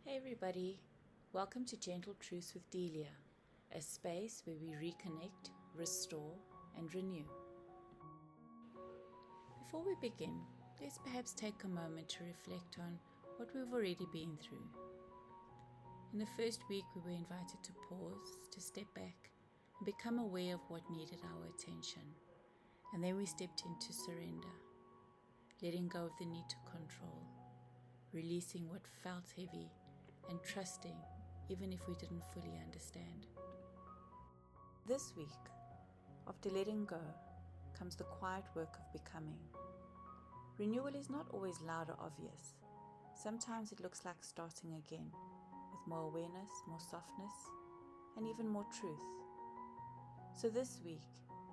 Hey everybody, welcome to Gentle Truths with Delia, a space where we reconnect, restore and renew. Before we begin, let's perhaps take a moment to reflect on what we've already been through. In the first week we were invited to pause, to step back and become aware of what needed our attention. And then we stepped into surrender, letting go of the need to control, releasing what felt heavy and trusting even if we didn't fully understand. This week, after letting go, comes the quiet work of becoming. Renewal is not always loud or obvious. Sometimes it looks like starting again, with more awareness, more softness, and even more truth. So this week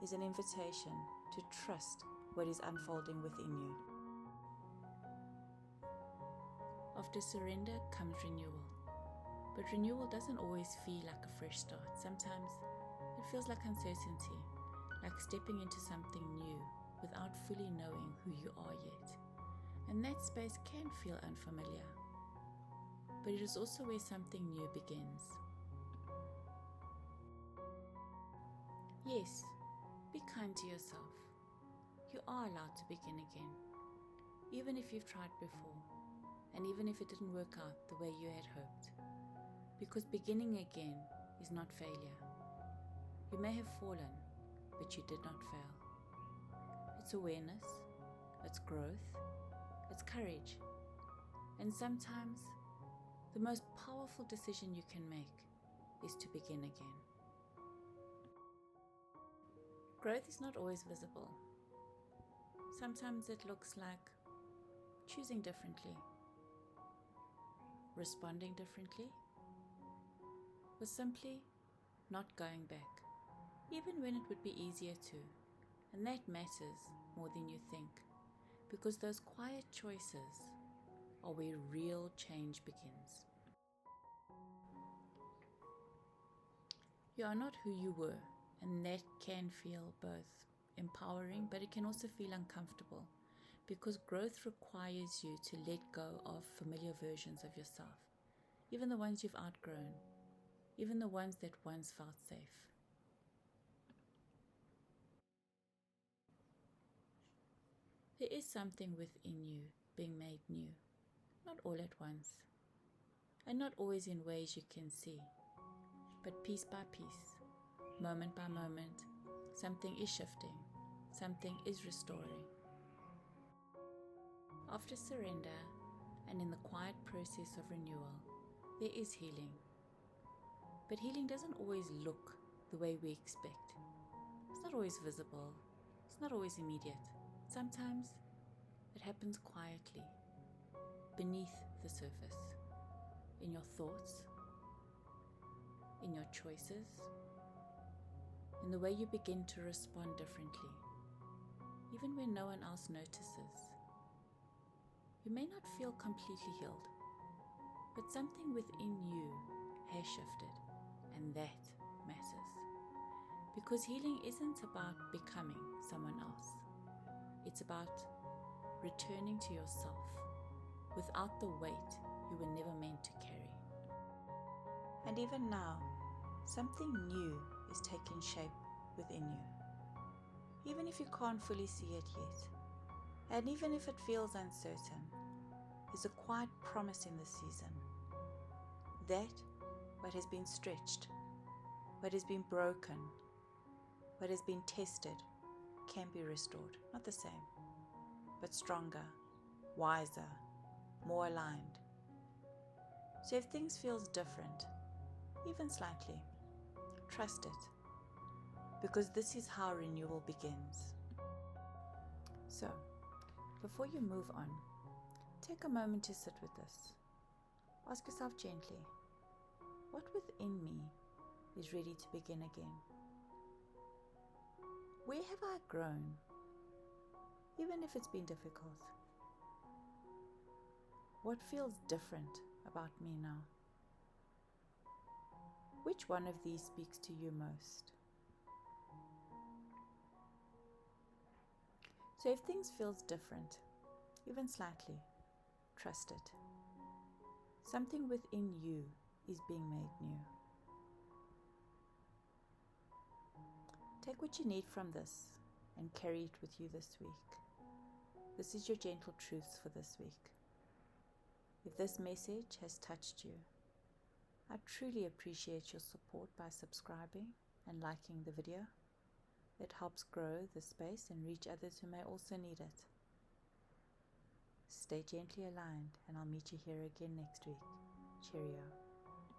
is an invitation to trust what is unfolding within you. After surrender comes renewal. But renewal doesn't always feel like a fresh start. Sometimes it feels like uncertainty, like stepping into something new without fully knowing who you are yet. And that space can feel unfamiliar. But it is also where something new begins. Yes, be kind to yourself. You are allowed to begin again, even if you've tried before. And even if it didn't work out the way you had hoped. Because beginning again is not failure. You may have fallen, but you did not fail. It's awareness, it's growth, it's courage. And sometimes the most powerful decision you can make is to begin again. Growth is not always visible. Sometimes it looks like choosing differently, responding differently, or simply not going back, even when it would be easier to. And that matters more than you think, because those quiet choices are where real change begins. You are not who you were, and that can feel both empowering, but it can also feel uncomfortable, because growth requires you to let go of familiar versions of yourself, even the ones you've outgrown, even the ones that once felt safe. There is something within you being made new, not all at once, and not always in ways you can see, but piece by piece, moment by moment, something is shifting, something is restoring. After surrender and in the quiet process of renewal, there is healing. But healing doesn't always look the way we expect. It's not always visible. It's not always immediate. Sometimes it happens quietly, beneath the surface, in your thoughts, in your choices, in the way you begin to respond differently, even when no one else notices. You may not feel completely healed, but something within you has shifted, and that matters. Because healing isn't about becoming someone else. It's about returning to yourself without the weight you were never meant to carry. And even now, something new is taking shape within you. Even if you can't fully see it yet, and even if it feels uncertain, there's a quiet promise in this season that what has been stretched, what has been broken, what has been tested can be restored. Not the same, but stronger, wiser, more aligned. So if things feels different, even slightly, trust it, because this is how renewal begins. So, before you move on, take a moment to sit with this. Ask yourself gently, what within me is ready to begin again? Where have I grown, even if it's been difficult? What feels different about me now? Which one of these speaks to you most? So if things feels different, even slightly, trust it. Something within you is being made new. Take what you need from this and carry it with you this week. This is your gentle truths for this week. If this message has touched you, I truly appreciate your support by subscribing and liking the video. It helps grow the space and reach others who may also need it. Stay gently aligned, and I'll meet you here again next week. Cheerio.